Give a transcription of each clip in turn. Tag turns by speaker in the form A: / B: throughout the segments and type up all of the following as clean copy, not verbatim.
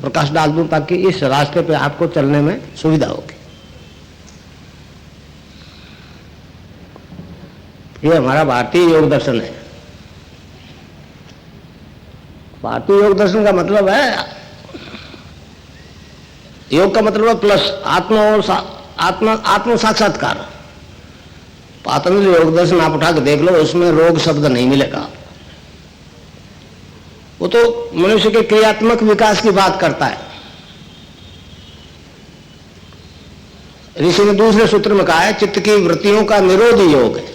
A: प्रकाश डाल दूं ताकि इस रास्ते पे आपको चलने में सुविधा होगी। ये हमारा भारतीय योग दर्शन है। भारतीय योग दर्शन का मतलब है, योग का मतलब है प्लस आत्मा और आत्म साक्षात्कार। पतंजलि योग दर्शन आप उठा के देख लो, उसमें रोग शब्द नहीं मिलेगा। वो तो मनुष्य के क्रियात्मक विकास की बात करता है। ऋषि ने दूसरे सूत्र में कहा है चित्त की वृत्तियों का निरोध योग है।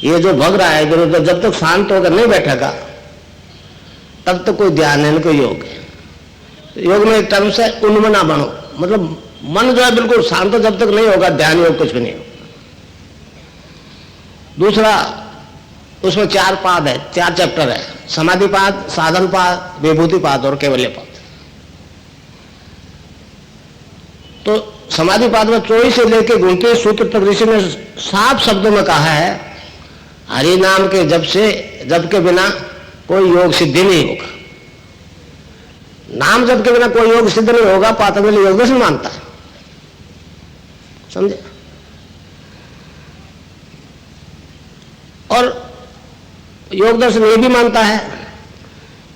A: ये जो भग रहा है इधर उधर, जब तक शांत होकर नहीं बैठेगा तब तक कोई ध्यान है, कोई योग है। योग में एक टर्म से उन्मना बनो, मतलब मन जो है बिल्कुल शांत जब तक नहीं होगा ध्यान योग कुछ भी नहीं होगा। दूसरा, उसमें 4 पाद है, 4 चैप्टर है, समाधि पाद, साधन पाद, विभूति पाद और कैवल्य पाद। तो समाधि पाद में 24 से लेकर 29 सूत्र तक ऋषि ने साफ शब्दों में कहा है हरि नाम के जप के बिना कोई योग सिद्धि नहीं होगा। नाम जप के बिना कोई योग सिद्ध नहीं होगा, पतंजलि योग दर्शन मानता है। समझे? और योग दर्शन ये भी मानता है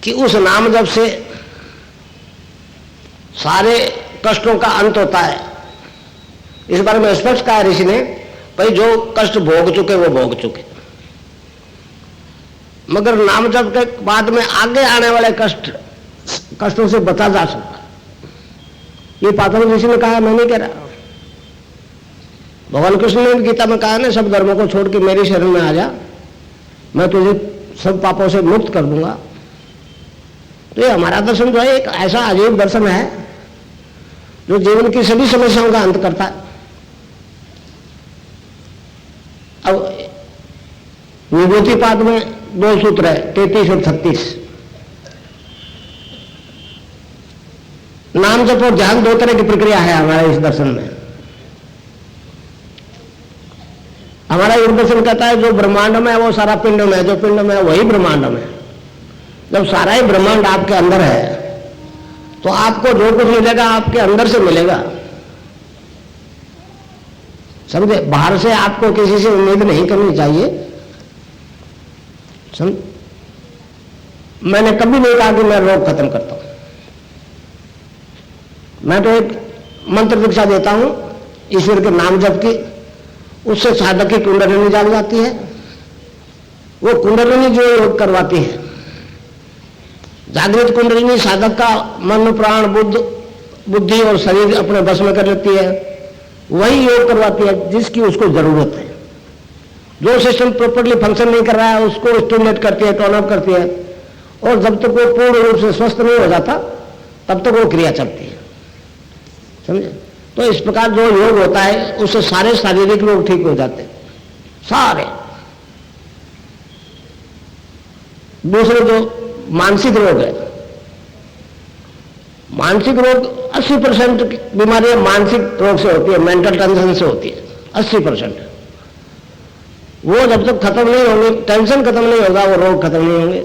A: कि उस नाम जप से सारे कष्टों का अंत होता है। इस बारे में स्पष्ट कहा ऋषि ने, भाई जो कष्ट भोग चुके वो भोग चुके, मगर नाम जप के बाद में आगे आने वाले कष्टों से बचा जा सकता। ये पतंजलि ऋषि ने कहा, मैं नहीं कह रहा। भगवान कृष्ण ने गीता में कहा ना, सब धर्मों को छोड़ के मेरे शरण में आ जा, मैं तुझे सब पापों से मुक्त कर दूंगा। तो ये हमारा दर्शन जो है एक ऐसा अजीब दर्शन है जो जीवन की सभी समस्याओं का अंत करता है। अब विभूति पाद में 2 सूत्र है, 33 और 36। नाम जप और ध्यान 2 तरह की प्रक्रिया है हमारे इस दर्शन में। हमारा योग दर्शन कहता है जो ब्रह्मांड में है वो सारा पिंड में है, जो पिंड में है वही ब्रह्मांड में है। जब सारा ही ब्रह्मांड आपके अंदर है तो आपको जो कुछ मिलेगा आपके अंदर से मिलेगा। समझे? बाहर से आपको किसी से उम्मीद नहीं करनी चाहिए। समझ? मैंने कभी नहीं कहा कि मैं रोग खत्म करता हूं। मैं तो एक मंत्र दीक्षा देता हूं ईश्वर के नाम जप की, उससे साधक की कुंडलिनी जाग जाती है। वो कुंडलिनी जो योग करवाती है, जागृत कुंडलिनी साधक का मन प्राण बुद्धि और शरीर अपने बस में कर लेती है। वही योग करवाती है जिसकी उसको जरूरत है। जो सिस्टम प्रॉपर्ली फंक्शन नहीं कर रहा है उसको स्टिमुलेट करती है, टर्न अप करती है, और जब तक वो पूर्ण रूप से स्वस्थ नहीं हो जाता तब तक वो क्रिया चलती है। समझे? तो इस प्रकार जो योग होता है उससे सारे शारीरिक रोग ठीक हो जाते हैं, सारे। दूसरे जो मानसिक रोग है, मानसिक रोग 80% बीमारियां मानसिक रोग से होती है, मेंटल टेंशन से होती है 80%। वो जब तक खत्म नहीं होंगे, टेंशन खत्म नहीं होगा, वो रोग खत्म नहीं होंगे।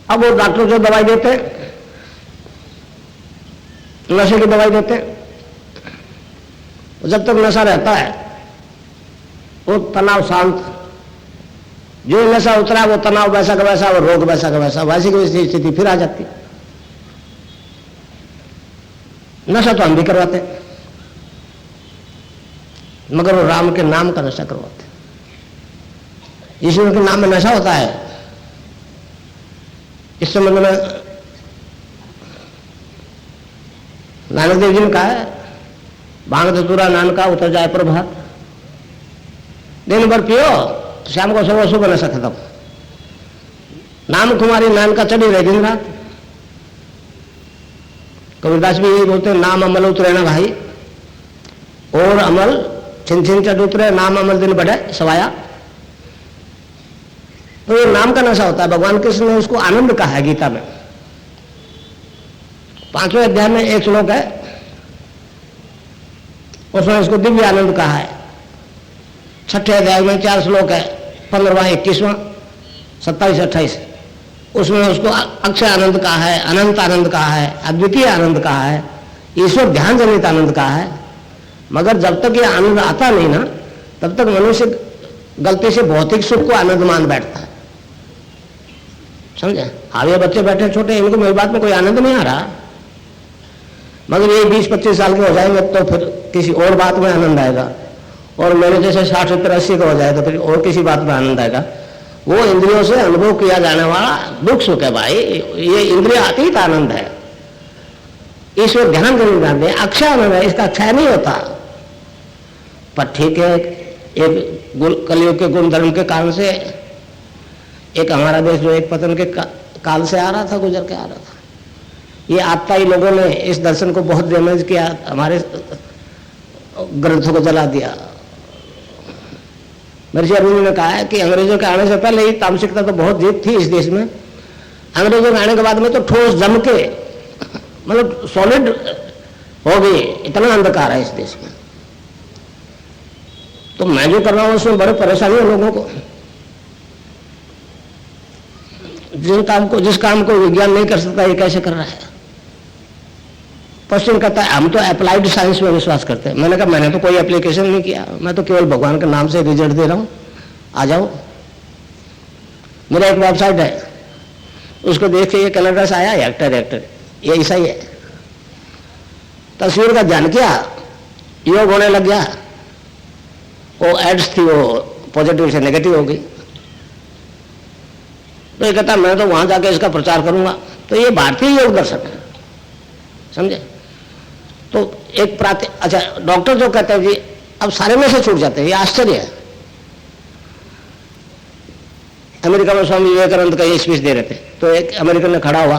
A: अब वो डॉक्टर जो दवाई देते हैं, नशे की दवाई देते हैं, जब तक नशा रहता है वो तनाव शांत, जो नशा उतरा वो तनाव वैसा का वैसा, वो रोग वैसा का वैसा, वैसी की स्थिति फिर आ जाती। नशा तो हम भी करवाते हैं, मगर वो राम के नाम का नशा करवाते हैं। ईश्वर के नाम में नशा होता है। इस संबंध में नानक देव जी ने कहा है, भांग धतूरा नानका उतर जाए प्रभात, दिन भर पियो शाम को सुबह सुबह नशा खत्म। नाम कुमारी नानका चढ़ी रहे दिन रात। कबीरदास भी यही बोलते हैं, नाम अमल उतरे ना भाई, और अमल छिन छिन चढ़ उतरे, नाम अमल दिन बढ़े सवाया। तो ये नाम का नशा होता है। भगवान कृष्ण ने उसको आनंद कहा है गीता में। 5वें अध्याय में एक श्लोक है, उसमें इसको दिव्य आनंद कहा है। 6ठे अध्याय में 4 श्लोक है, 15वां 21वां 27 28। उसमें उसको अक्षय आनंद कहा है, अनंत आनंद कहा है, अद्वितीय आनंद कहा है, ईश्वर ध्यान जनित आनंद कहा है। मगर जब तक ये आनंद आता नहीं ना, तब तक मनुष्य गलती से भौतिक सुख को आनंद मान बैठता है। समझे? हाँ, ये बच्चे बैठे छोटे, इनको मेरी बात में कोई आनंद नहीं आ रहा, मगर ये 20-25 साल के हो जाएंगे तो फिर किसी और बात में आनंद आएगा, और मेरे जैसे 60-70-80 का हो जाए तो फिर और किसी बात में आनंद आएगा। वो इंद्रियों से अनुभव किया जाने वाला दुख सुख है भाई, ये इंद्रिय अतीत आनंद है। ईश्वर ध्यान जरूर आनंद है, अक्षय आनंद है, इसका क्षय नहीं होता। पर ठीक है, एक कलयुग के गुण धर्म के कारण से एक हमारा देश जो एक पतन के काल से आ रहा था, गुजर के आ रहा था, ये आपताई लोगों ने इस दर्शन को बहुत डैमेज किया, हमारे ग्रंथों को जला दिया। महर्षि अरविंद ने कहा है कि अंग्रेजों के आने से पहले ही तामसिकता तो बहुत जीत थी इस देश में, अंग्रेजों के आने के बाद में तो ठोस जम के मतलब सॉलिड हो गई, इतना अंधकार है इस देश में। तो मैं जो कर रहा हूं उसमें बड़ी परेशानी है लोगों को। जिस काम को विज्ञान नहीं कर सकता, ये कैसे कर रहा है? पश्चिम कहता है हम तो अप्लाइड साइंस में विश्वास करते हैं। मैंने कहा मैंने तो कोई एप्लीकेशन नहीं किया, मैं तो केवल भगवान के नाम से रिजल्ट दे रहा हूं, आ जाओ। मेरा एक वेबसाइट है, उसको देख के ये कनाडा से आया एक्टर ये ऐसा ही है। तस्वीर का ध्यान किया, योग होने लग गया, वो एड्स थी वो पॉजिटिव से नेगेटिव हो गई। तो ये कहता मैं तो वहां जाके इसका प्रचार करूंगा। तो ये भारतीय योग दर्शन है, समझे? तो एक अच्छा डॉक्टर जो कहते हैं जी अब सारे में से छूट जाते हैं, ये आश्चर्य है। अमेरिका में स्वामी विवेकानंद का ये स्पीच दे रहे थे, तो एक अमेरिकन ने खड़ा हुआ,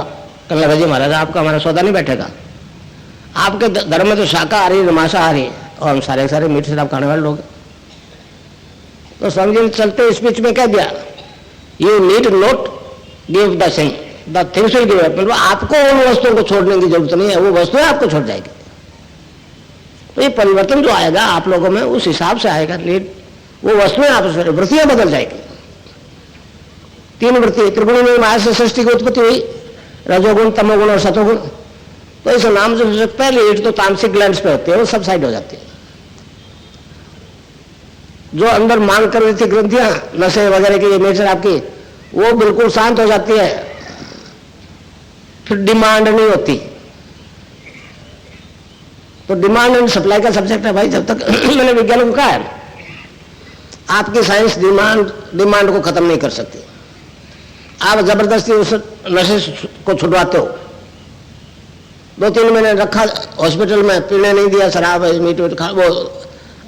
A: कहने लगा जी महाराज आपका हमारा सौदा नहीं बैठेगा, आपके धर्म में तो शाकाहारी मांसाहारी और हम सारे मीट शराब खाने वाले लोग। तो स्वामी जी ने चलते स्पीच में कह दिया you need not give the thing, the things will give up. मतलब आपको उन वस्तुओं को छोड़ने की जरूरत नहीं है, वो वस्तुएं आपको छोड़ जाएगी। तो ये परिवर्तन जो आएगा आप लोगों में उस हिसाब से आएगा, वो वस्तुएं आप वृत्तियां बदल जाएगी। 3 वृत्ति त्रिगुणी में माया से सृष्टि की उत्पत्ति हुई, रजोगुण तमोगुण और सतोगुण। तो इस नाम से पहले ईट तो तामसिक ग्लैंड्स पे होते हैं, वो सब साइड हो जाती है। जो अंदर मांग कर रही थी ग्रंथियां नशे वगैरह की, नेचर आपकी, वो बिल्कुल शांत हो जाती है, फिर डिमांड नहीं होती। तो डिमांड एंड सप्लाई का सब्जेक्ट है भाई। जब तक मैंने विज्ञान को कहा है आपकी साइंस डिमांड को खत्म नहीं कर सकती। आप जबरदस्ती उस नशे को छुड़वाते हो। 2-3 महीने रखा हॉस्पिटल में, पीने नहीं दिया, शराब मीट वो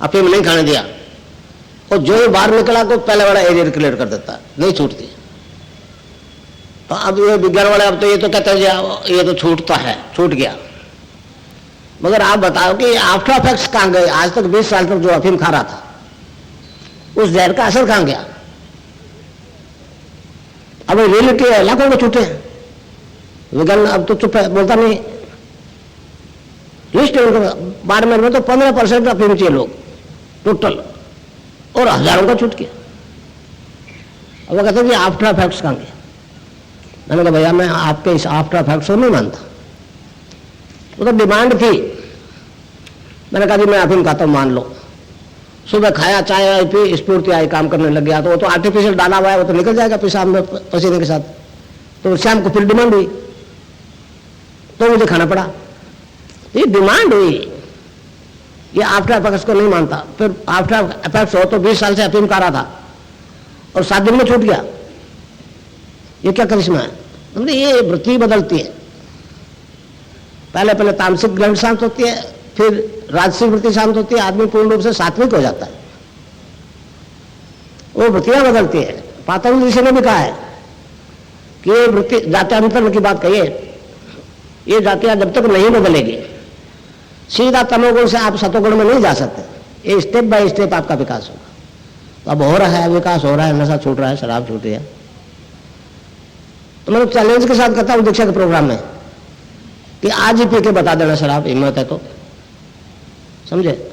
A: अफीम नहीं खाने दिया, और जो ही बाहर निकला को पहले वाला एरिया क्लियर कर देता, नहीं छूटती। तो अब ये विज्ञान वाले अब तो ये तो कहते हैं ये तो छूटता है, छूट गया। मगर आप बताओ कि आफ्टर इफेक्ट्स कहां गए? आज तक 20 साल तक जो अफीम खा रहा था उस जहर का असर कहां गया? अब रियलिटी है, लाखों को छूटे। विज्ञान अब तो चुप है, बोलता नहीं। लिस्ट बाड़मेर में तो 15% अफीम चाहिए लोग टोटल, और हजारों का छूट गया। अब वो कहते हैं कि आफ्टर इफेक्ट्स कहां गए? मैंने कहा भैया मैं आपके इस आफ्टर इफेक्ट्स को नहीं मानता, वो तो डिमांड थी। मैंने कहा जी मैं अफीम खाता हूं, मान लो। सुबह खाया, चाय पी, स्फूर्ति आई, काम करने लग गया, तो वो तो आर्टिफिशियल डाला हुआ है, वो तो निकल जाएगा पेशाब में पसीने के साथ। तो शाम को फिर डिमांड हुई तो मुझे खाना पड़ा। ये डिमांड हुई, ये आफ्टर इफेक्ट्स को नहीं मानता। फिर आफ्टर इफेक्ट्स हो तो 20 साल से अफीम खा रहा था और 7 दिन में छूट गया। ये क्या करिश्मा है? मतलब ये वृत्ति बदलती है। पहले तामसिक ग्रंथ शांत होती है, फिर राजसिक वृत्ति शांत होती है, आदमी पूर्ण रूप से सात्विक हो जाता है। वो वृत्तियां बदलती है। पातंजलि ऋषि ने भी कहा है कि ये वृत्ति जात्यांतर की बात कही है, ये जातियां जब तक नहीं बदलेगी सीधा तमोगुण से आप सतोगुण में नहीं जा सकते। ये स्टेप बाय स्टेप आपका विकास होगा। तो अब हो रहा है, विकास हो रहा है, नशा छूट रहा है, शराब छूट रही है। तो मैं चैलेंज के साथ कहता हूं दीक्षा के प्रोग्राम में कि आज ही पी के बता देना शराब, हिम्मत है तो, समझे?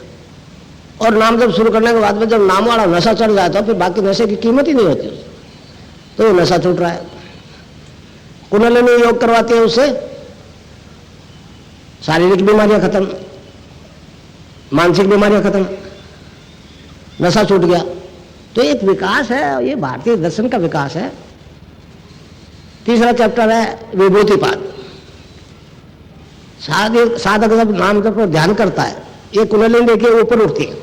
A: और नाम जब शुरू करने के बाद में जब नाम वाला नशा चढ़ जाता है फिर बाकी नशे की कीमत ही नहीं होती। तो ये नशा छूट रहा है। कुंडलिनी योग करवाती है, उससे शारीरिक बीमारियां खत्म, मानसिक बीमारियां खत्म, नशा छूट गया। तो एक विकास है, ये भारतीय दर्शन का विकास है। तीसरा चैप्टर है विभूतिपाद। साधक जब नाम जब ध्यान करता है, ये कुंडलिनी देखिए ऊपर उठती है,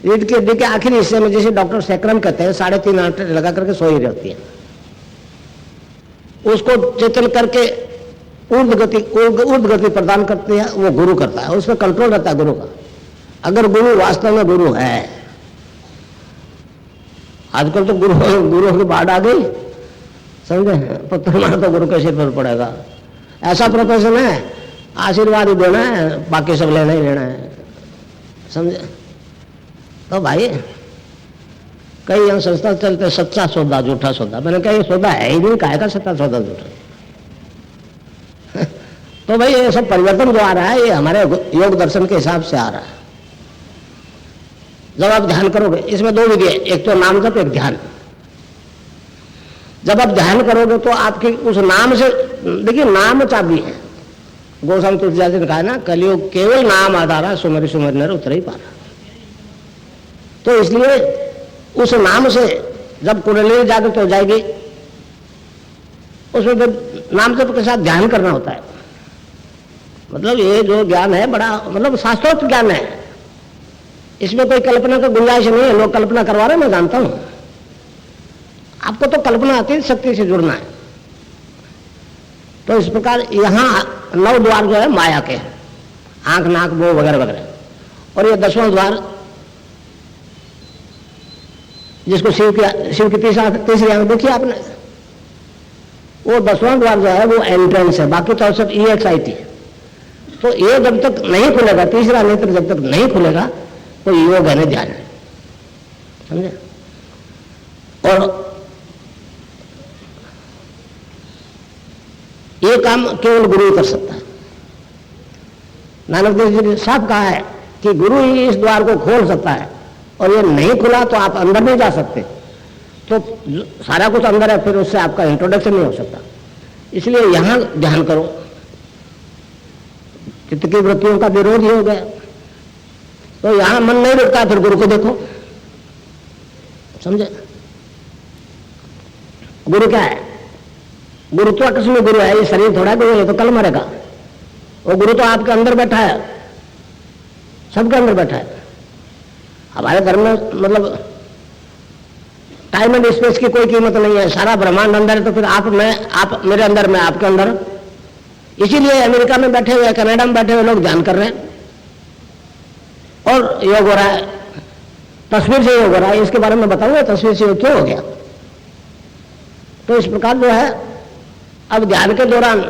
A: रीढ़ की हड्डी के आखिरी हिस्से में, जैसे डॉक्टर सैक्रम कहते हैं, 3.5 आंटे लगा करके सोई रहती है। उसको चेतन करके ऊर्ध्व गति प्रदान करती है, वो गुरु करता है, उसमें कंट्रोल रहता है गुरु का। अगर गुरु वास्तव में गुरु है, आजकल तो गुरु की बाढ़ आ गई, समझे, पत्थर मारो तो गुरु के सिर पर पड़ेगा, ऐसा प्रोफेशन है, आशीर्वाद ही देना है, बाकी सब लेना ही लेना है, समझे। तो भाई कई हम संस्था चलते सच्चा सौदा झूठा सौदा, मैंने कहा ये सौदा है ही नहीं, काहे का सच्चा सौदा झूठा। तो भाई ये सब परिवर्तन जो आ रहा है, ये हमारे योग दर्शन के हिसाब से आ रहा है। जब आप ध्यान करोगे, इसमें 2 विधि है, एक तो नाम जप, एक ध्यान। जब आप ध्यान करोगे तो आपकी उस नाम से, देखिए नाम चाबी है, गोस्वामी तुलसीदास जी ने कहा ना, कलियुग केवल नाम आधारा, सुमरि सुमरि नर उतरे ही पारा। तो इसलिए उस नाम से जब कुंडलिनी जागृत हो जाएगी, उसमें फिर नाम जप के साथ ध्यान करना होता है। मतलब ये जो ज्ञान है बड़ा, मतलब शास्त्रोक्त ज्ञान है, इसमें कोई कल्पना का गुंजाइश नहीं है। लोग कल्पना करवा रहे हैं, मैं जानता हूं, आपको तो कल्पना अतीत शक्ति से जुड़ना है। तो इस प्रकार यहां 9 द्वार जो है माया के हैं, आंख नाक मुंह वगैरह वगैरह, और ये 10वां द्वार जिसको शिव की तीसरी आंख देखी आपने, वो 10वां द्वार जो है वो एंट्रेंस है, बाकी तो सब EXIT है। तो ये जब तक नहीं खुलेगा, तीसरा नेत्र जब तक नहीं खुलेगा, तो योग है, ध्यान है, समझे। और ये काम केवल गुरु ही कर सकता है। नानक देव जी ने साफ कहा है कि गुरु ही इस द्वार को खोल सकता है, और ये नहीं खुला तो आप अंदर नहीं जा सकते। तो सारा कुछ अंदर है, फिर उससे आपका इंट्रोडक्शन नहीं हो सकता। इसलिए यहां ध्यान करो, चित्त की वृत्तियों का विरोध ही हो गया। तो यहां मन नहीं रुकता, फिर गुरु को देखो, समझे। गुरु क्या है? गुरुत्वाकर्षण गुरु है, ये शरीर थोड़ा गुरु है, तो कल मरेगा। वो गुरु तो आपके अंदर बैठा है, सबके अंदर बैठा है। हमारे धर्म में मतलब टाइम एंड स्पेस की कोई कीमत नहीं है, सारा ब्रह्मांड अंदर है। तो फिर आप मेरे अंदर, मैं आपके अंदर। इसीलिए अमेरिका में बैठे हुए, कनाडा में बैठे हुए लोग ध्यान कर रहे हैं और योग हो रहा है, तस्वीर से योग हो रहा है। इसके बारे में बताऊंगा तस्वीर से योग क्यों हो गया। तो इस प्रकार जो है, अब ध्यान के दौरान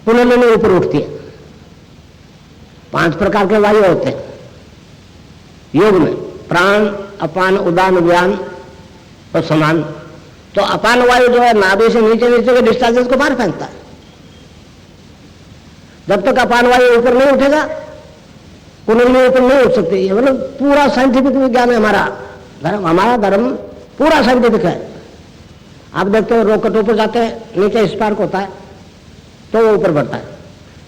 A: कुंडलिनी ऊपर उठती है। 5 प्रकार के वायु होते हैं योग में, प्राण, अपान, उदान, व्यान और समान। तो अपान वायु जो है नाभि से नीचे नीचे के डिस्चार्जेस को बाहर फेंकता है। जब तक अपान वायु ऊपर नहीं उठेगा, कुंडलिनी ऊपर नहीं उठ सकती। मतलब पूरा साइंटिफिक विज्ञान है हमारा धर्म पूरा साइंटिफिक है। आप देखते हो रॉकेट ऊपर जाते हैं, नीचे स्पार्क होता है तो वो ऊपर बढ़ता है।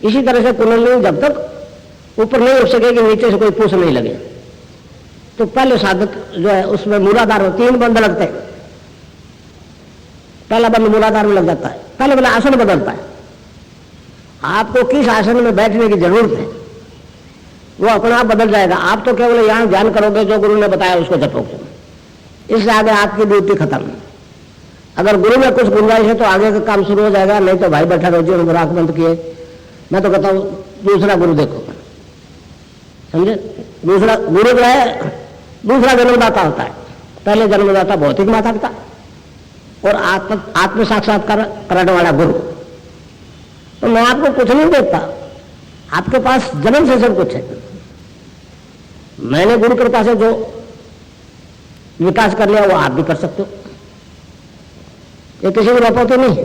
A: इसी तरह से कुंडलिनी जब तक ऊपर नहीं उठ सकेगी, नीचे से कोई पुश नहीं लगे, तो पहले साधक जो है उसमें मूलाधार में 3 बंद लगते हैं। पहला बंद मूलाधार में लग जाता है, पहले आसन बदलता है। आपको किस आसन में बैठने की जरूरत है वो अपने आप बदल जाएगा। आप तो केवल यहां ध्यान करोगे, जो गुरु ने बताया उसको जपोगे, इससे आगे आपकी ड्यूटी खत्म। अगर गुरु में कुछ गुंजाइश है तो आगे का काम शुरू हो जाएगा, नहीं तो भाई बैठा रहो, आंख बंद किए। मैं तो कहता हूं दूसरा गुरु देखो, समझे। दूसरा गुरु जो है दूसरा जन्मदाता होता है। पहले जन्मदाता भौतिक माता पिता और आत्म साक्षात्कार कराने वाला गुरु। तो मैं आपको कुछ नहीं देता, आपके पास जन्म से सब कुछ है। मैंने गुरु कृपा से जो विकास कर लिया वो आप भी कर सकते हो। ये किसी की रपौती नहीं है,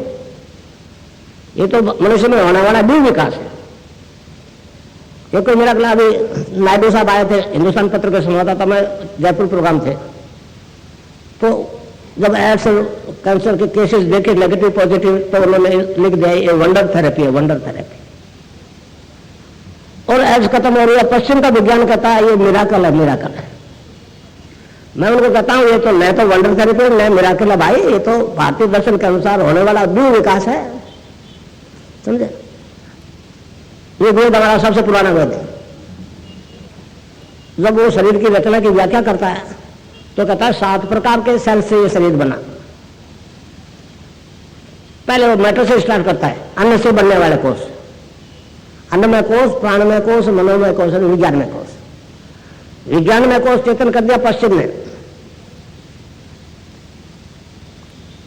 A: ये तो मनुष्य में होने वाला भी विकास है। ये कोई मेरा अगला अभी नायडू साहब आए थे, हिंदुस्तान पत्र के संवाददाता में जयपुर प्रोग्राम थे, तो जब एड्स कैंसर के केसेस देखे नेगेटिव पॉजिटिव, तो उन्होंने लिख दिया ये वंडर थेरेपी है, वंडर थेरेपी। और एड्स खत्म हो रही है। पश्चिम का विज्ञान कहता है ये मिराकल है, मिराकल है। मैं उनको कहता हूं ये तो न तो वंडर थेरेपी न मिराकल है भाई, ये तो भारतीय दर्शन के अनुसार होने वाला न्यू विकास है, समझे। ये वेद हमारा सबसे पुराना वेद है। जब वो शरीर की रचना की व्याख्या करता है तो कहता है 7 प्रकार के सेल से ये शरीर बना। पहले वो मैटर से स्टार्ट करता है, अन्न से बनने वाले कोष, अन्नमय कोष, प्राणमय कोष, मनोमय कोष, विज्ञानमय कोष। विज्ञानमय कोष चेतन कर दिया पश्चिम ने,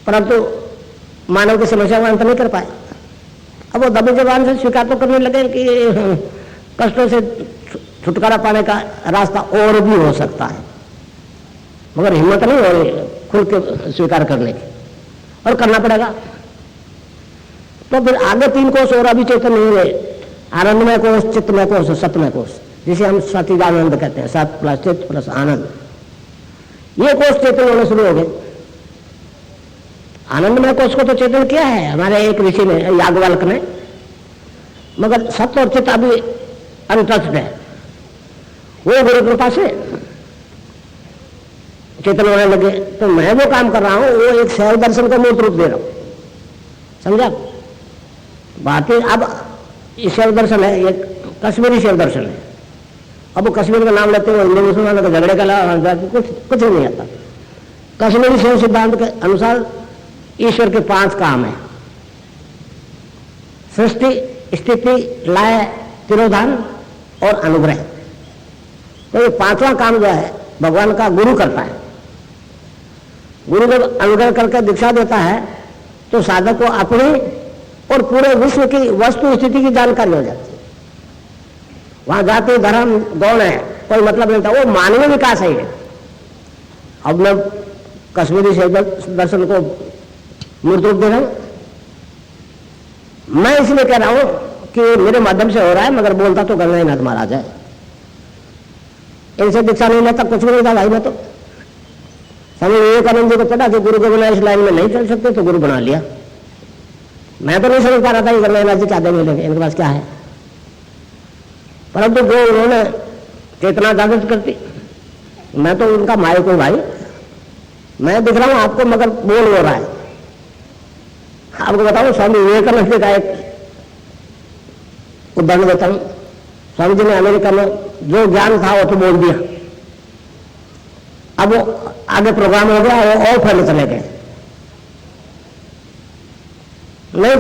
A: परंतु मानव की समस्या को अंत नहीं कर पाए। अब वो दबी जबान से स्वीकार तो करने लगे कि कष्टों से छुटकारा पाने का रास्ता और भी हो सकता है, मगर हिम्मत नहीं हो रही खुल के स्वीकार करने की, और करना पड़ेगा। तो फिर आगे 3 कोष और अभी चेतन नहीं हुए, आनंदमय कोष, चित्तमय कोष, सतमय कोष, जिसे हम सच्चिदानंद कहते हैं, सत प्लस चित्त प्लस आनंद। ये कोष चेतन होने शुरू हो गए। आनंदमय कोष को तो चेतन किया है हमारे एक ऋषि ने, याज्ञवल्क्य ने, मगर सत्य और चित्त अभी अनटच्ड है। वो गुरु कृपा से चेतन होने लगे। तो मैं वो काम कर रहा हूं, वो एक शैव दर्शन को मूर्त रूप दे रहा हूं, समझा। भारतीय अब शैव दर्शन है, ये कश्मीरी शैव दर्शन है। अब वो कश्मीर का नाम लेते हुए हिंदू मुसलमानों के झगड़े का कुछ नहीं आता। कश्मीरी शैव सिद्धांत के अनुसार ईश्वर के 5 काम है, सृष्टि, स्थिति, लय, तिरोधान और अनुग्रह। तो ये 5वां काम जो है भगवान का गुरु करता है। गुरु जब अनुग्रह करके दीक्षा देता है तो साधक को अपनी और पूरे विश्व की वस्तु स्थिति की जानकारी हो जाती है। वहां जाति धर्म गौण है कोई मतलब नहीं था, वो मानवीय विकास है। अब मैं कश्मीरी शैव दर्शन को मूर्त रूप दे रहा हूं। मैं इसलिए कह रहा हूं कि मेरे माध्यम से हो रहा है, मगर बोलता तो गणनाथ महाराज है। इनसे दीक्षा नहीं लेता कुछ भी नहीं था भाई। मैं तो स्वामी विवेकानंद जी को पता कि गुरु के बिना इस लाइन में नहीं चल सकते, तो गुरु बना लिया। मैं तो नहीं समझ पा रहा था कि गणनाथ जी क्या देंगे, इनके पास क्या है। परंतु जो उन्होंने चेतना जागृत करती, मैं तो उनका माई को भाई, मैं दिख रहा हूं आपको, मगर बोल हो रहा है। आपको बताऊं स्वामी विवेकानंद जी का एक उदाहरण देता हूं। स्वामी जी ने अमेरिका में जो ज्ञान था वो तो बोल दिया। अब वो आगे प्रोग्राम हो गया, वो और फैले चले गए। नहीं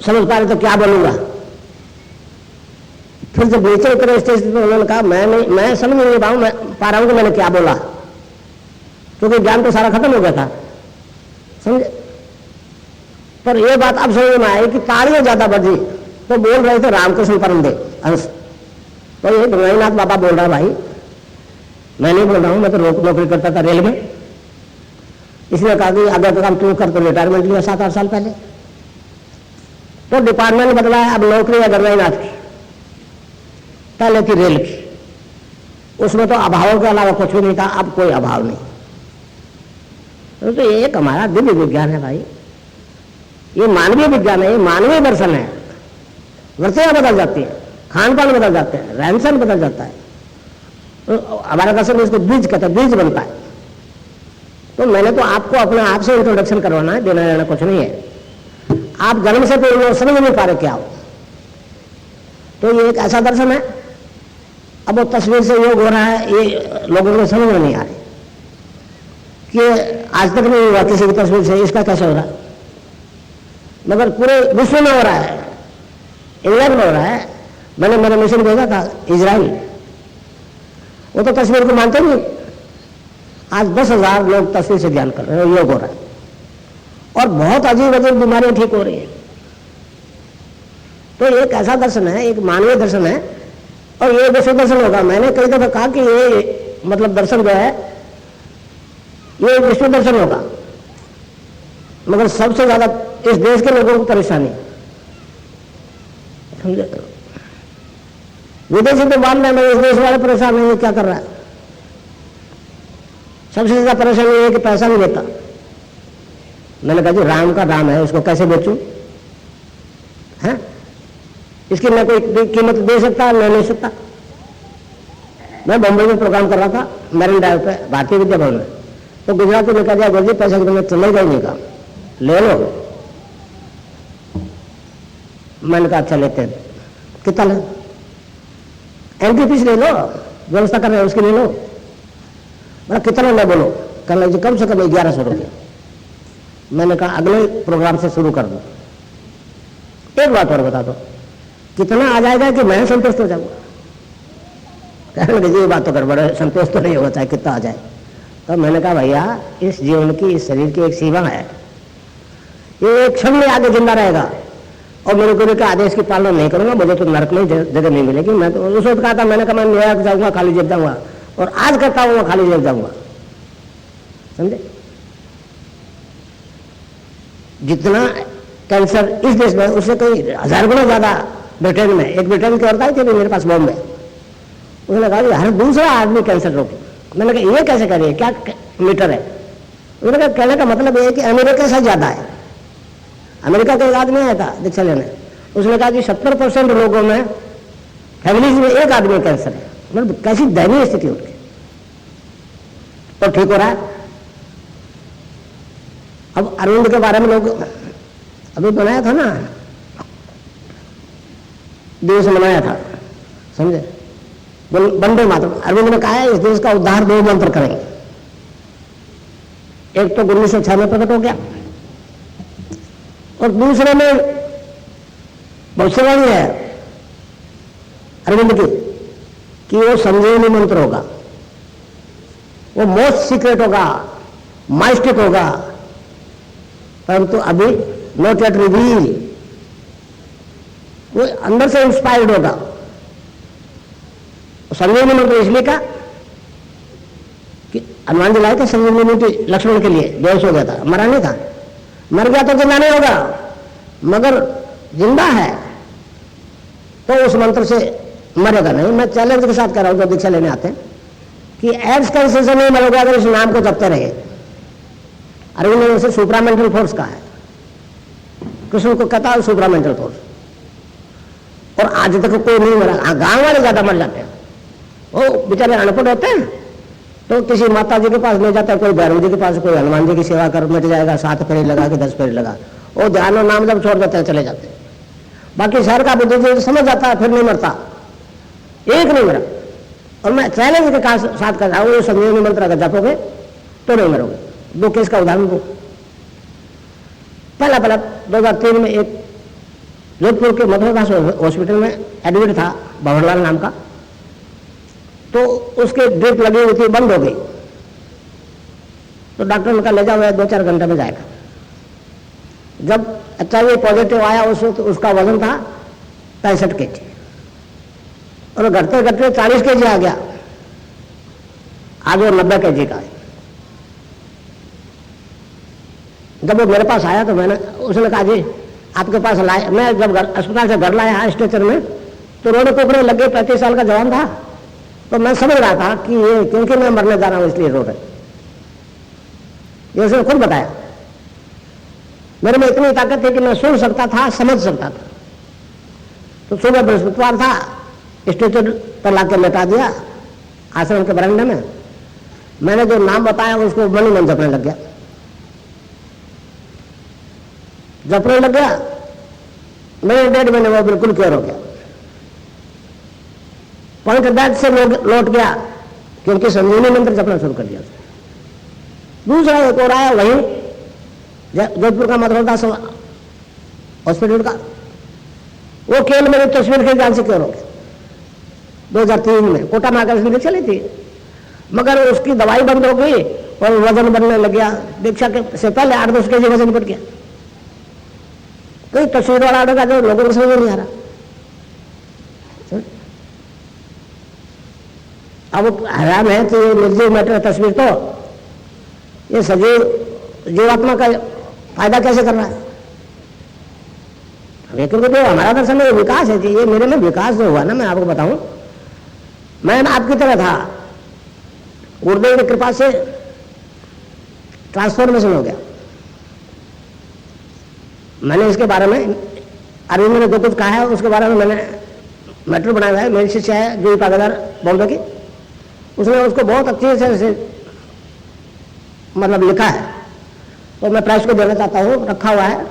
A: समझ पा रहे तो क्या बोलूंगा। फिर जब नीचे उतरे स्टेज पर, उन्होंने कहा मैं समझ नहीं पा रहा हूं कि मैंने क्या बोला, क्योंकि ज्ञान तो सारा खत्म हो गया था, समझे। पर यह बात अब समझ में आई कि तालियां ज्यादा बजी तो बोल रहे थे रामकृष्ण परमदेव अंश। तो ये गणनाथ बाबा बोल रहा भाई, मैं नहीं बोल रहा हूं। मैं तो नौकरी करता था रेल में। इसने कहा कि अगर तो काम तू कर, तो रिटायरमेंट लिया 7-8 साल पहले। तो डिपार्टमेंट बदला है, अब नौकरी है गणनाथ की, पहले थी रेल की। उसमें तो अभाव के अलावा कुछ भी नहीं था, अब कोई अभाव नहीं। तो ये एक हमारा दिव्य विज्ञान है भाई, ये मानवीय विज्ञान है, ये मानवीय दर्शन है। वृत्तियां बदल जाती है, खान पान बदल जाते हैं, रहन सहन बदल जाता है। तो हमारा दर्शन इसको बीज कहता है, बीज बनता है। तो मैंने तो आपको अपने आप से इंट्रोडक्शन करवाना है, देना लेना कुछ नहीं है। आप जन्म से तो समझ नहीं पा रहे क्या हो। तो ये एक ऐसा दर्शन है। अब वो तस्वीर से योग हो रहा है, ये लोगों को समझ में नहीं आ रही कि आज तक नहीं हुआ किसी की तस्वीर से, इसका कैसे हो रहा है। मगर पूरे विश्व में हो रहा है, इंग्लैंड में हो रहा है। मैंने मेरा मिशन भेजा था इजराइल, वो तो तस्वीर को मानते नहीं। आज 10,000 लोग तस्वीर से ध्यान कर रहे हैं, योग हो रहा है, और बहुत अजीब अजीब बीमारियां ठीक हो रही है। तो एक ऐसा दर्शन है, एक मानवीय दर्शन है, और ये विश्व दर्शन होगा। मैंने कई दफा कहा कि ये मतलब दर्शन जो है ये विश्व दर्शन होगा, मगर सबसे ज्यादा इस देश के लोगों को परेशानी, समझे। विदेशी तो मान रहे हैं, इस देश वाले परेशान नहीं, क्या कर रहा है। सबसे ज्यादा परेशानी है कि पैसा नहीं देता, मैंने कहा जी राम का राम है, इसको कैसे बेचूं? है इसकी मैं कोई कीमत दे सकता, मैं नहीं सकता। मैं बॉम्बे में प्रोग्राम कर रहा था मैरिन ड्राइव पे भारतीय विद्या भवन में, तो गुजराती ने कहा दिया गुरु जी पैसे की तुम्हें चलेगा ही नहीं, का ले लो। मैंने कहा अच्छा लेते हैं, कितना ले? एंट्री फीस ले लो, व्यवस्था कर रहे हैं उसकी ले लो। बोला कितना ले बोलो? कहने जी कम से कम 1100 रुपये। मैंने कहा अगले प्रोग्राम से शुरू कर दो। एक बात और बता दो, कितना आ जाएगा कि मैं संतुष्ट हो जाऊंगा? कहने लगे जी ये बात तो गड़बड़ है, संतोष तो नहीं होगा चाहे कितना आ जाए। तो मैंने कहा भैया इस जीवन की, इस शरीर की एक सीमा है, ये एक क्षण में आगे जिंदा रहेगा और मेरे गुरु के आदेश की पालना नहीं करूंगा, मुझे तो नरक में जगह नहीं मिलेगी। मैं तो उस वक्त कहा था, मैंने कहा मैं न्यूयॉर्क जाऊंगा खाली जेब जाऊंगा, और आज करता हूँ खाली जेब जाऊंगा। समझे? जितना कैंसर इस देश में उससे कई 1000 गुना ज्यादा ब्रिटेन में। एक ब्रिटेन की औरत आई थी मेरे पास बॉम्बे, उसने कहा हर दूसरा आदमी कैंसर रोगी। मैंने कहा ये कैसे करिए, क्या मीटर है? उन्होंने कहा कहने का मतलब ये है कि अमेरिका से ज्यादा है। अमेरिका का एक आदमी आया था दीक्षा लेने, उसने कहा कि 70% लोगों में, फैमिलीज में एक आदमी कैंसर है। मतलब कैसी दयनीय स्थिति उनकी, तो ठीक हो रहा है। अब अरविंद के बारे में लोग अभी बनाया था ना, दिवस मनाया था, समझे? वंदे मातरम। अरविंद ने कहा है इस देश का उद्धार 2 मंत्र करेंगे। एक तो 1906 में प्रकट हो गया, और दूसरे में भविष्यवाणी है अरविंद की कि वो संजीवनी मंत्र होगा, वो मोस्ट सीक्रेट होगा, माइस्टिक होगा, परंतु अभी नॉट येट रिवील। वो अंदर से इंस्पायर्ड होगा। संजीवनी मंत्र इसलिए का कि हनुमान जी लाए थे संजीवनी लक्ष्मण के लिए, बेहोश हो गया था, मरा नहीं था। मर गया तो जिंदा नहीं होगा, मगर जिंदा है तो उस मंत्र से मरेगा नहीं। मैं चैलेंज के साथ कह रहा हूं जो दीक्षा लेने आते हैं कि एड्स कैंसर से नहीं मरोगे अगर इस नाम को जपते रहे। अरविंद ने उसे सुपरामेंटल फोर्स कहा है, कृष्ण को कहता है सुपरामेंटल फोर्स, और आज तक कोई नहीं मरा। गांव वाले ज्यादा मर जाते हैं, वो बेचारे अनपढ़ होते हैं, तो किसी माता जी के पास ले जाता है, कोई भैरव जी के पास, कोई हनुमान जी की सेवा कर, मिट जाएगा, 7 फेरे लगा के 10 फेरे लगा, वो ध्यान और नाम जब छोड़ देते हैं चले जाते हैं। बाकी शहर का बुद्धिजीवी समझ जाता है, फिर नहीं मरता, एक नहीं मरा। और मैं चैलेंज के साथ कर रहा हूँ, वो संजीवनी मंत्र अगर जपोगे तो नहीं मरोगे। 2 केस का उदाहरण दो। पहला 2003 में एक जोधपुर के मधुरदास हॉस्पिटल में एडमिट था, भंवरलाल नाम का, तो उसके ड्रिप लगी हुई थी, बंद हो गई, तो डॉक्टर ने कहा ले जाओ 2-4 घंटे में जाएगा। जब HIV पॉजिटिव आया उस वक्त उसका वजन था 65 kg, और घटते घटते 40 kg आ गया, आज वो 90 kg का है। जब वो मेरे पास आया तो मैंने, उसने कहा जी आपके पास लाए, मैं जब अस्पताल से घर लाया स्ट्रेचर में, तो रोने कोकड़े लग गए, 35 साल का जवान था, तो मैं समझ रहा था कि ये क्योंकि मैं मरने जा रहा हूं इसलिए रो रहे। ये उसने खुद बताया। मेरे में इतनी ताकत थी कि मैं सुन सकता था, समझ सकता था। तो सुबह बृहस्पतिवार था, स्ट्रेचर पर लाके लेटा दिया आश्रम के बरामदे में। मैंने जो नाम बताया उसको मन ही मन जपने लग गया, जपने लग गया। मेरे 1.5 महीने वो बिल्कुल क्योर हो गया, पॉइंट दैट से लौट गया, क्योंकि संजीवनी मंत्र जपना शुरू कर दिया। दूसरा एक और आया वहीं जोधपुर का मधुरदास हॉस्पिटल का, वो केवल मेरी तस्वीर के जान से क्योर हो गया। 2003 में कोटा महाकाल चली थी, मगर उसकी दवाई बंद हो गई और वजन बढ़ने लग गया। दीक्षा के से पहले 8-10 kg वजन बढ़ गया। कोई तस्वीर वाला आएगा जो लोगों को समझ नहीं आ रहा। अब हैरान है कि ये निर्जीव मैटर तस्वीर, तो ये सजीव जीवात्मा का फायदा कैसे कर रहा है? लेकिन तो हमारा दर्शन में विकास है जी, ये मेरे में विकास जो हुआ ना, मैं आपको बताऊं, मैं आपकी तरह था, गुरुदेव की कृपा से ट्रांसफॉर्मेशन हो गया। मैंने इसके बारे में अरविंद ने जो कुछ कहा है उसके बारे में मैंने मैटर बनाया है। मेरी शिष्य है जूही पागदार बॉम्बे की, उसने उसको बहुत अच्छे से मतलब लिखा है, तो मैं प्रेस को देना चाहता हूँ। रखा हुआ है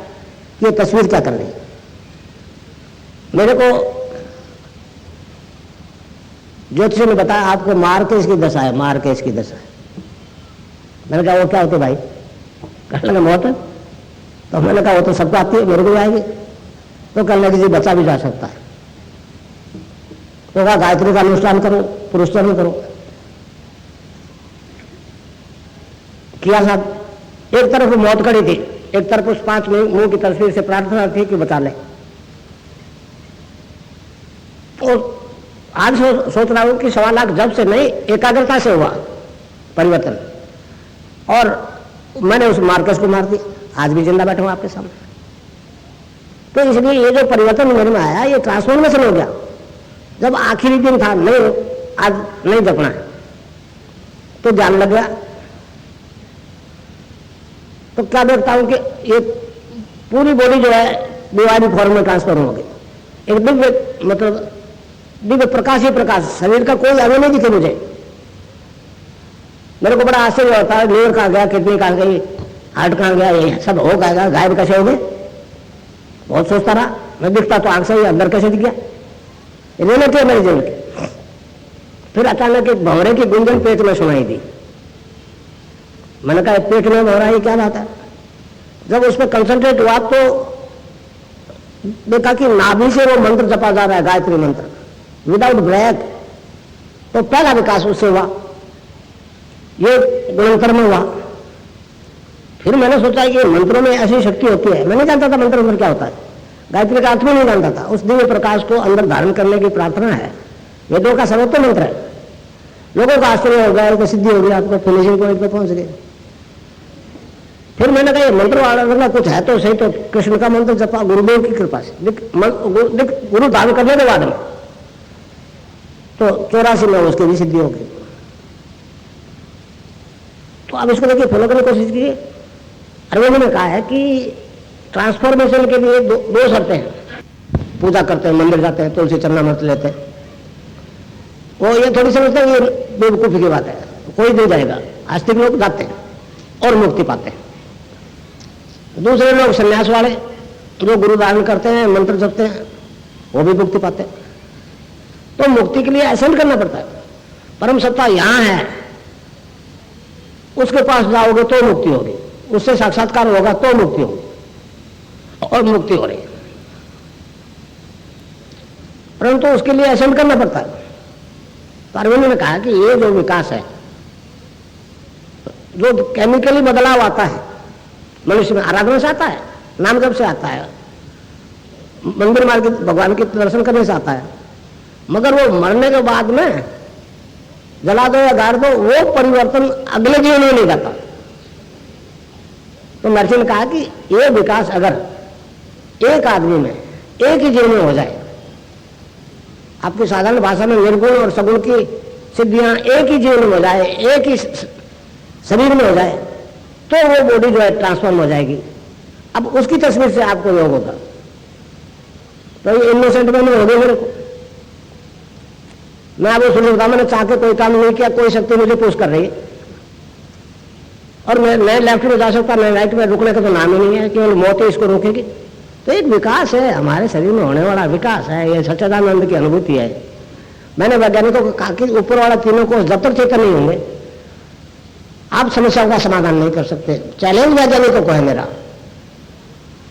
A: कि ये तस्वीर क्या कर रही है। मेरे को ज्योतिषी ने बताया आपको मार के इसकी दशा है, मार के इसकी दशा है। मैंने कहा वो क्या होती भाई? कहने लगा मौत है। तो मैंने कहा वो तो सबको आती है, मेरे को भी आएगी। तो कहने लगी जी बचा भी जा सकता है। तो कहा गायत्री का अनुष्ठान करो, पुरुषचरण करो। किया साहब, एक तरफ मौत खड़ी थी, एक तरफ उस 5 मुंह की तस्वीर से प्रार्थना थी कि बचा ले। तो आज सोच रहा हूं कि 1.25 लाख जब से नहीं, एकाग्रता से हुआ परिवर्तन, और मैंने उस मार्कस को मार दिया। आज भी जिंदा बैठा हूं आपके सामने। तो इसलिए ये जो परिवर्तन मेरे में आया, ये ट्रांसफॉर्मेशन हो गया। जब आखिरी दिन था, नहीं आज नहीं जपना है, तो ध्यान लग गया। तो क्या देखता हूं कि ये पूरी बॉडी जो है डिवाइन फॉर्म में ट्रांसफर हो गई। एक दिव्य मतलब दिव्य प्रकाश ही प्रकाश, शरीर का कोई अंग नहीं दिखे मुझे। मेरे को बड़ा आश्चर्य होता है, लीवर कहाँ गया, किडनी कहाँ गई, हार्ट कहाँ गया, ये सब हो गया, गायब कैसे हो गए? बहुत सोचता रहा मैं, दिखता तो आंख से ही, अंदर कैसे दिख गया? लेने थे मेरे जीवन के। फिर अचानक एक भंवरे की गुंजन पेट में सुनाई दी। मैंने कहा पेट में भंवरा, ये क्या बात है? जब उस पर कंसंट्रेट हुआ तो देखा कि नाभि से वो मंत्र जपा जा रहा है, गायत्री मंत्र, विदाउट ब्रेक। तो पहला विकास उससे हुआ, ये गुणंतर में हुआ। फिर मैंने सोचा कि मंत्रों में ऐसी शक्ति होती है। मैं नहीं जानता था मंत्र क्या होता है, गायत्री का अर्थ में नहीं जानता था। उस दिव्य प्रकाश को अंदर धारण करने की प्रार्थना है, वेदों का सर्वोत्तम मंत्र है। लोगों का आश्चर्य हो गया, सिद्धि हो गई, आपको फिनिशिंग पॉइंट पे पहुंच गए। फिर मैंने कहा ये मंत्र वाला कुछ है तो सही, तो कृष्ण का मंत्र जपा गुरुदेव की कृपा से, गुरु धारण करने के बाद में तो 84 में उसकी भी सिद्धि हो गई। तो अब इसको देखिए फॉलो करने की कोशिश कीजिए। अरविंद ने कहा है कि ट्रांसफॉर्मेशन के लिए दो शर्तें हैं। पूजा करते हैं, मंदिर जाते हैं, तुलसी चरणामृत लेते हैं, वो ये थोड़ी समझते हैं ये बेवकूफी की बात है, कोई नहीं जाएगा। आस्तिक लोग जाते हैं और मुक्ति पाते हैं। दूसरे लोग संन्यास वाले जो गुरु धारण करते हैं, मंत्र जपते हैं, वो भी मुक्ति पाते हैं। तो मुक्ति के लिए असेंड करना पड़ता है। परम सत्ता यहां है, उसके पास जाओगे तो मुक्ति होगी, उससे साक्षात्कार होगा तो मुक्ति होगी, और मुक्ति हो रही है। परंतु उसके लिए असेंड करना पड़ता है। तो अरविंद ने कहा कि ये जो विकास है, जो केमिकली बदलाव आता है मनुष्य में, आराधना से आता है, नाम जप से आता है, मंदिर मार्ग भगवान के दर्शन करने से आता है, मगर वो मरने के बाद में जला दो या गाड़ दो, वो परिवर्तन अगले जीवन में नहीं जाता। तो महर्षि ने कहा कि ये विकास अगर एक आदमी में एक ही जीवन में हो जाए, आपकी साधारण भाषा में निर्गुण और सगुण की सिद्धियां एक ही जीवन में हो जाए, एक ही शरीर में हो जाए, तो वो बॉडी जो है ट्रांसफॉर्म हो जाएगी। अब उसकी तस्वीर से आपको योग होगा। तो ये इनोसेंट मैंने हो गया मेरे को। मैं आपको सुन सकता, मैंने चाह के कोई काम नहीं किया, कोई शक्ति मुझे पुश कर रही है, और मैं लेफ्ट में जा सकता, मैं राइट में, रुकने का तो नाम ही नहीं है, केवल मौत ही इसको रोकेगी। तो एक विकास है, हमारे शरीर में होने वाला विकास है, ये सच्चिदानंद की अनुभूति है। मैंने वैज्ञानिकों को कहा कि ऊपर वाला तीनों को जब तक चेतन नहीं होंगे आप समस्याओं का समाधान नहीं कर सकते। चैलेंज वैज्ञानिकों को है मेरा।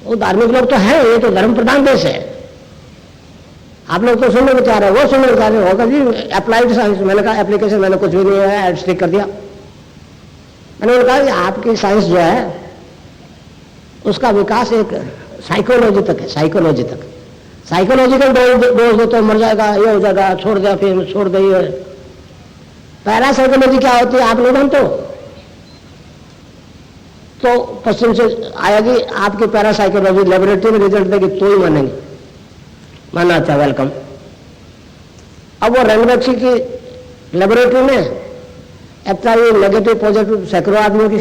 A: वो धार्मिक लोग तो है, ये तो धर्म प्रधान देश है, आप लोग तो सुनने को चाह रहे हो, वो सुनने को चाह रहे होगा जी अप्लाइड साइंस। मैंने कहा एप्लीकेशन मैंने कुछ भी नहीं है, एड स्टिक कर दिया। मैंने कहा कि आपकी साइंस जो है उसका विकास एक साइकोलॉजी तक है, साइकोलॉजी तक। साइकोलॉजिकल डोज दो तो मर जाएगा, ये हो जाएगा, छोड़ दिया, फिर छोड़ दी। पैरासाइकोलॉजी क्या होती है आप नहीं जानते? तो पश्चिम से आएगी आपकी पैरासाइकोलॉजी, लेबोरेटरी में रिजल्ट देगी तो ही मानेंगे। माना अच्छा, वेलकम। अब वो रंगबक्षी की लेबोरेटरी में अच्छा ये नेगेटिव पॉजिटिव सैकड़ों आदमियों की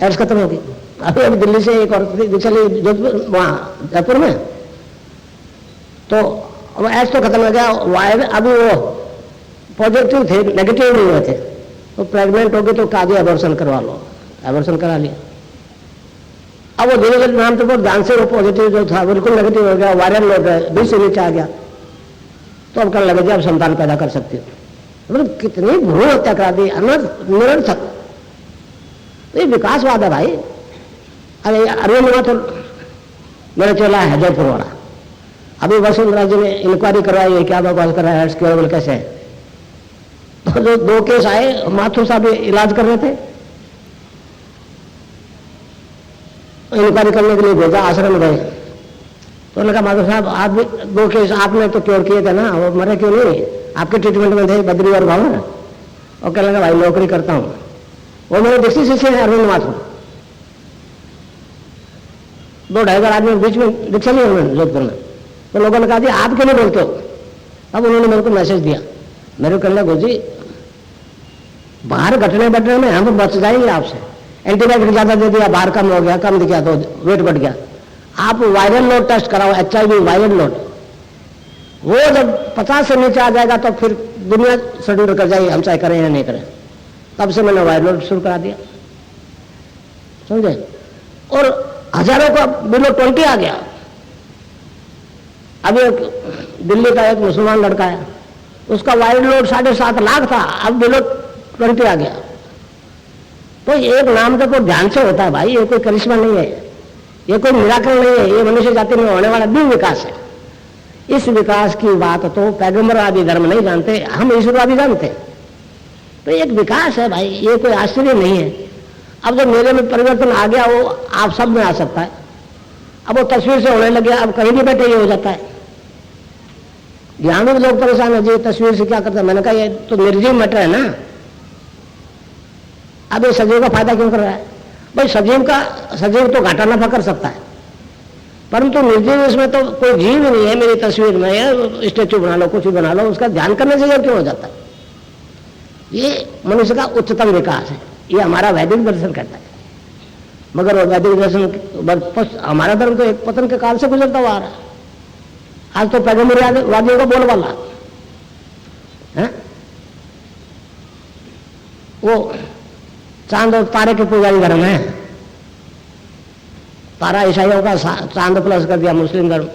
A: एड्स खत्म होगी, अभी अभी दिल्ली से एक और चली जोधपुर, वहाँ जयपुर में, तो अब ऐस तो खत्म हो गया, वायर अभी वो पॉजिटिव थे, नेगेटिव नहीं हुए थे, तो प्रेग्नेंट होगी तो कहा दिया एबॉर्शन करवा लो, एबॉर्शन करा लिया। अब वो धीरे धीरे नाम तो बहुत ध्यान से वो पॉजिटिव जो था बिल्कुल नेगेटिव हो गया, वायरल लोड है, 20 से नीचे आ गया, तो अब कहने लगे जी अब संतान पैदा कर सकती हो। मतलब कितनी भ्रूण हत्या करा दी, निरर्थक। तो ये विकासवाद है भाई। अरे अरविंद नाथ तो मेरा चेला है जयपुर वाला, अभी वसुंधरा जी ने इंक्वायरी करवाई है, क्या बकवास कर रहा है, क्योरेबल कैसे है। तो जो 2 केस आए, माथुर साहब इलाज कर रहे थे, इंक्वायरी करने के लिए भेजा, आश्रम गए, तो उन्होंने कहा माधव साहब आप भी 2 केस आपने तो क्योर किए थे ना, वो मरे क्यों नहीं, आपके ट्रीटमेंट में थे बद्री और भाव। और कहने लगा भाई नौकरी करता हूँ, वो मेरे दीक्षित शिष्य है अरविंद माथुर, 2-2.5 आदमी बीच में दीक्षा ली उन्होंने जोधपुर में। तो लोगों ने कहा जी आप क्यों नहीं बोलते हो। अब उन्होंने मेरे को मैसेज दिया, मेरे को कहने लगा जी बाहर घटने बढ़ने में हम बच जाएंगे आपसे, एंटीबायोटिक ज्यादा दे दिया, बाहर कम हो गया, कम दिखा तो वेट बढ़ गया, आप वायरल लोड टेस्ट कराओ, HIV वायरल लोड, वो जब 50 से नीचे आ जाएगा तो फिर दुनिया सरेंडर कर जाएगी, हम चाहे करें या नहीं करें। तब से मैंने वायरल लोड शुरू करा दिया, समझे। और हजारों का बिलो 20 आ गया। अभी एक दिल्ली का एक मुसलमान लड़का है, उसका वायरल लोड 7.5 लाख था, अब बिलो 20 आ गया। तो एक नाम तो ध्यान से होता है भाई, ये कोई करिश्मा नहीं है, ये कोई मिराकल नहीं है, ये मनुष्य जाति में होने वाला दिव्य विकास है। इस विकास की बात तो पैगंबरवादी धर्म नहीं जानते, हम ईश्वरवादी जानते। तो एक विकास है भाई, ये कोई आश्चर्य नहीं है। अब जब मेरे में परिवर्तन आ गया, वो आप सब में आ सकता है। अब वो तस्वीर से होने लगे, अब कहीं भी बैठे ये हो जाता है। यहां भी लोग परेशान है जी तस्वीर से क्या करते हैं। मैंने कहा ये तो निर्जीव मैटर है ना, अब ये सजीव का फायदा क्यों कर रहा है भाई। सजीव तो घाटा नफा कर सकता है, परंतु निर्जीव इसमें तो कोई जीव नहीं है। मेरी तस्वीर में या स्टेचू बना लो, कुछ भी बना लो, उसका ध्यान करने से क्यों हो जाता है। ये मनुष्य का उच्चतम विकास है, ये हमारा वैदिक दर्शन कहता है। मगर वो वैदिक दर्शन, हमारा धर्म तो एक पतन के काल से गुजरता हुआ आ रहा है। आज तो पैगंबरवादियों का बोलबाला है, वो चांद और तारे के पुजारी धर्म है। तारा ईसाइयों का, चांद प्लस कर दिया मुस्लिम धर्म।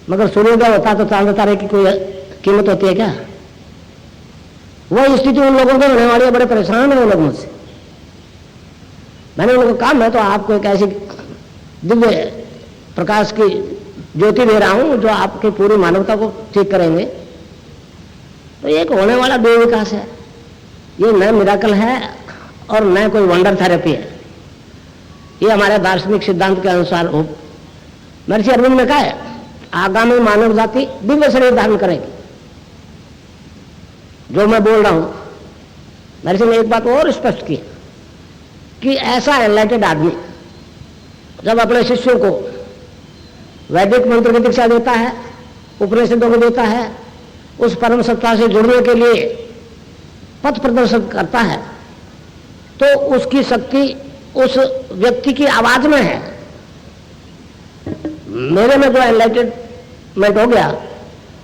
A: मगर सूर्योदय होता तो चांद तारे की कोई कीमत होती है क्या। वो स्थिति उन लोगों के होने वाली है, बड़े परेशान है वो लोग मुझसे। मैंने उनको कहा मैं तो आपको एक ऐसी दिव्य प्रकाश की ज्योति दे रहा हूं जो आपकी पूरी मानवता को ठीक करेंगे। तो एक होने वाला दिव्य विकास है, ये न मिराकल है और न कोई वंडर थेरेपी है। ये हमारे दार्शनिक सिद्धांत के अनुसार हो। महर्षि अरविंद ने कहा है आगामी मानव जाति दिव्य शरीर धारण करेगी। जो मैं बोल रहा हूं, महर्षि ने एक बात और स्पष्ट की कि ऐसा एनलाइटेड आदमी जब अपने शिष्यों को वैदिक मंत्र की दीक्षा देता है, उपनिषदों को देता है, उस परम सत्ता से जुड़ने के लिए पथ प्रदर्शन करता है, तो उसकी शक्ति उस व्यक्ति की आवाज में है। मेरे में जो एनलाइटेडमेंट हो गया,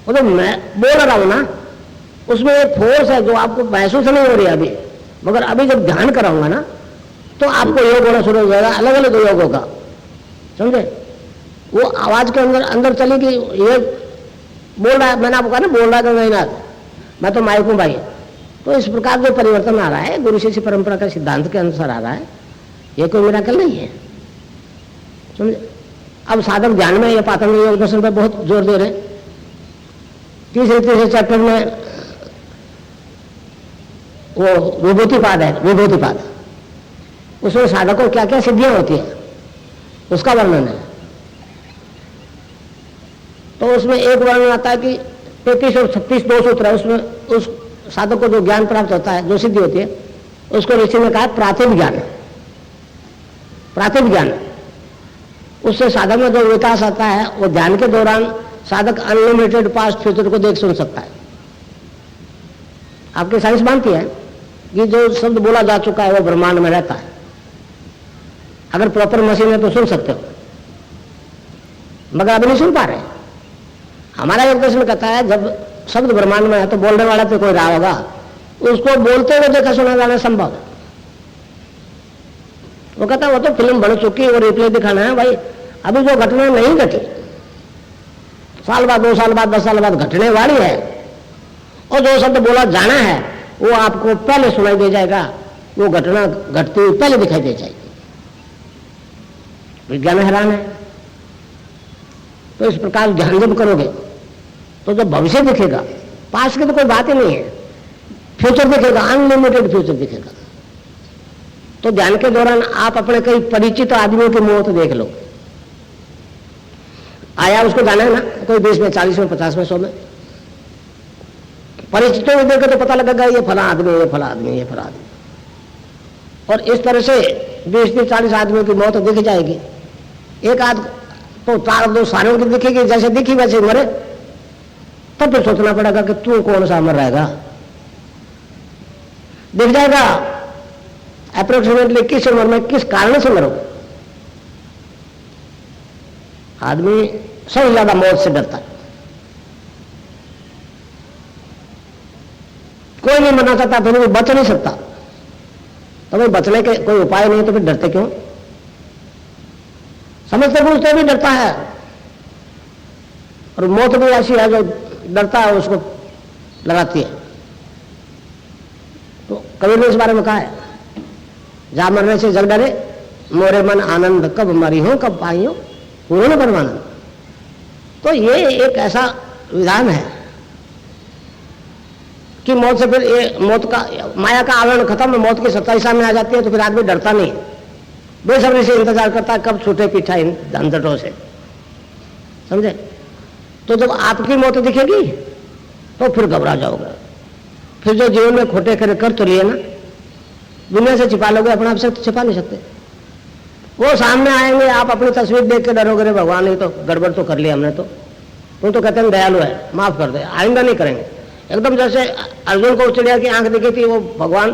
A: वो तो मैं बोल रहा हूं ना, उसमें एक फोर्स है जो आपको महसूस नहीं हो रही अभी, मगर अभी जब ध्यान कराऊंगा ना तो आपको योग होना शुरू हो जाएगा, अलग अलग योगों का, समझे। वो आवाज के अंदर चलेगी, ये बोल रहा है, मैंने आपको कहा ना बोल रहा है तो मैं तो माइक हूं भाई। तो इस प्रकार जो परिवर्तन आ रहा है गुरु शिष्य परंपरा का सिद्धांत के अनुसार आ रहा है, ये कोई मिराकल नहीं है, समझे। अब साधक ध्यान में ये पातंग योग दर्शन पर बहुत जोर दे रहे हैं। तीसरे चैप्टर में वो विभूतिपाद है, विभूतिपाद, उसमें साधक को क्या क्या सिद्धियां होती है उसका वर्णन है। तो उसमें एक वर्णन आता है कि 33 और 36 2 सूत्र है, उसमें उस साधक को जो ज्ञान प्राप्त होता है, जो सिद्धि होती है, उसको ऋषि ने कहा प्रातिभ ज्ञान। प्रातिभ ज्ञान, उससे साधक में जो विकास आता है, वो ध्यान के दौरान साधक अनलिमिटेड पास्ट फ्यूचर को देख सुन सकता है। आपकी साइंस मानती है, कि जो शब्द बोला जा चुका है वो ब्रह्मांड में रहता है। अगर प्रॉपर मशीन है तो सुन सकते हो, मगर अभी नहीं सुन पा रहे। हमारा योग दर्शन कहता है जब शब्द ब्रह्मांड में है तो बोलने वाला तो कोई रहा होगा, उसको बोलते हुए देखा सुना जाना संभव है। वो कहता है वो तो फिल्म बन चुकी और रिप्ले दिखाना है भाई, अभी जो घटना नहीं घटी, साल बाद 2 साल बाद 10 साल बाद घटने वाली है, और जो शब्द बोला जाना है वो आपको पहले सुनाई दे जाएगा, वो घटना घटती हुई पहले दिखाई दे जाएगी। विज्ञान हैरान है। तो इस प्रकार ध्यान जब करोगे तो जब भविष्य दिखेगा, पास की तो कोई बात ही नहीं है, फ्यूचर दिखेगा, अनलिमिटेड फ्यूचर दिखेगा। तो ध्यान के दौरान आप अपने कई परिचित आदमियों की मौत देख लो। आया उसको जाना है ना, कोई 20 में 40 में 50 में 100 में, परिचितों को देखकर तो पता लगेगा ये फला आदमी, ये फला आदमी, ये फला आदमी। और इस तरह से 20-40 आदमियों की मौत दिख जाएगी। एक आध तो 4-2 सालों की दिखेगी, जैसे दिखी वैसे मरे। तब फिर सोचना पड़ेगा कि तू कौन सा मर रहेगा। दिख जाएगा अप्रोक्सीमेटली किस उम्र में किस कारण से मरोगे। आदमी सबसे ज्यादा मौत से डरता है। कोई नहीं मरना चाहता फिर भी बच नहीं सकता, तो भाई बचने के कोई उपाय नहीं तो फिर डरते क्यों? समझते पूछते भी डरता है। और मौत भी ऐसी है जो डरता है उसको लगाती है। तो कबीर ने इस बारे में कहा है, जा मरने से जग डरे मोरे मन आनंद, कब मरी हो कब पाई हो पूर्ण परमानंद। तो ये एक ऐसा विधान है कि मौत से फिर ये मौत का माया का आवरण खत्म, मौत की सच्चाई सामने आ जाती है, तो फिर आदमी डरता नहीं, बेसब्री से इंतजार करता है कब छूटे पीछा इन झंझटों से। समझे? तो जब आपकी मौत दिखेगी तो फिर घबरा जाओगे। फिर जो जीवन में खोटे खरे कर तो लिए ना, दुनिया से छिपा लोगे, अपने आप से तो छिपा नहीं सकते। वो सामने आएंगे, आप अपनी तस्वीर देख के डरोगे, रे भगवान ये तो गड़बड़ तो कर लिया हमने, तो कहते हैं दयालु है, माफ कर दे, आइंदा नहीं करेंगे। एकदम जैसे अर्जुन को चिड़िया की आंख दिखी थी, वो भगवान,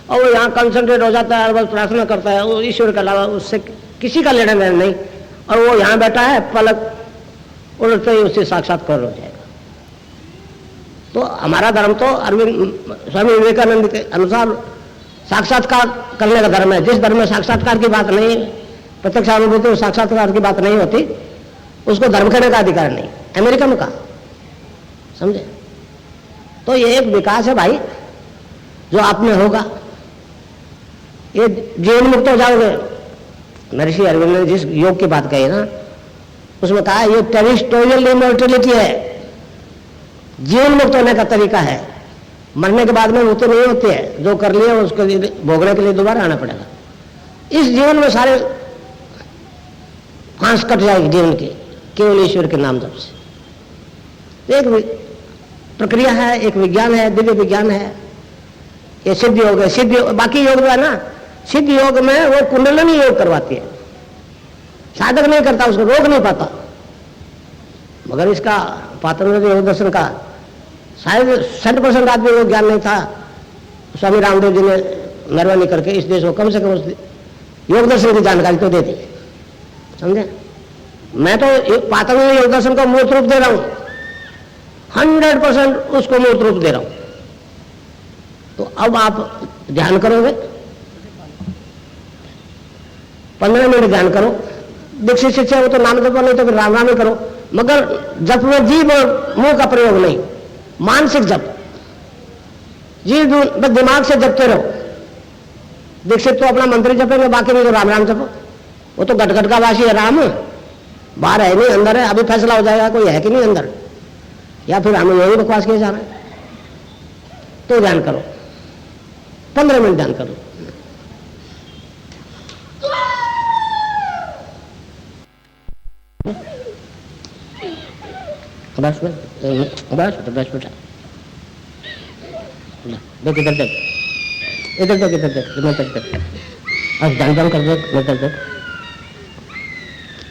A: और वो यहाँ कंसंट्रेट हो जाता है, बस प्रार्थना करता है, वो ईश्वर के अलावा उससे किसी का लेना देना नहीं, और वो यहाँ बैठा है, पलक उड़ते ही उससे साक्षात्कार हो जाएगा। तो हमारा धर्म तो अरविंद स्वामी विवेकानंद के अनुसार साक्षात्कार करने का धर्म है। जिस धर्म में साक्षात्कार की बात नहीं, प्रत्यक्ष अनुभूति साक्षात्कार की बात नहीं होती, उसको धर्म करने का अधिकार नहीं। अमेरिका में कहा, समझे? तो ये एक विकास है भाई जो आप में होगा, ये जीवन मुक्त हो जाओगे। महर्षि अरविंद ने जिस योग की बात कही ना, उसमें कहा ये टेरिस्टोरियल इमॉर्टलिटी है, जीवन मुक्त होने का तरीका है। मरने के बाद में वो तो नहीं होती है, जो कर लिया उसके लिए भोगने के लिए दोबारा आना पड़ेगा। इस जीवन में सारे फांस कट जाएगी जीवन की, केवल ईश्वर के नाम जप से। एक प्रक्रिया है, एक विज्ञान है, दिव्य विज्ञान है। ये सिद्ध योग है। सिद्ध बाकी योग जो है ना, सिद्ध योग में वो कुंडलिनी योग करवाती है, साधक नहीं करता, उसको रोक नहीं पाता। मगर इसका पातंजलि योग दर्शन का शायद 60% आदमी को ज्ञान नहीं था। स्वामी रामदेव जी ने मेहरबानी करके इस देश को कम से कम उस योग दर्शन की जानकारी तो दे दी। समझे? मैं तो पातंजलि योग दर्शन का मूर्त रूप दे रहा हूं, 100% उसको मूर्त रूप दे रहा हूं। तो अब आप ध्यान करोगे, 15 मिनट ध्यान करो। दीक्षित शिक्षा हो तो नाम जप, नहीं तो फिर राम राम ही करो, मगर जप में जीभ और मुंह का प्रयोग नहीं, मानसिक जप। जीभ बस दिमाग से जपते रहो। दीक्षित तो अपना मंत्र जपेंगे, बाकी में तो राम राम जपो। वो तो गटगट का वासी है राम, बाहर है नहीं अंदर है। अभी फैसला हो जाएगा कोई है कि नहीं अंदर, या फिर हमें यही बकवास किया जा रहा है। तो ध्यान करो, 15 मिनट ध्यान करो। बस बस बेटा, देख इधर देख, इधर देख, इधर देख, मैं तक देख, अब ध्यान कर देख, मैं तक देख,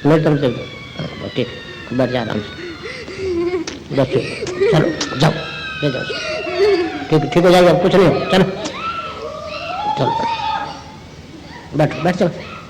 A: मैं तक देख। ठीक, बैठ जा आराम से, बस चलो जाओ, ले जाओ। ठीक हो जाएगा, कुछ नहीं, चलो। चलो बैठो, बैठ चलो।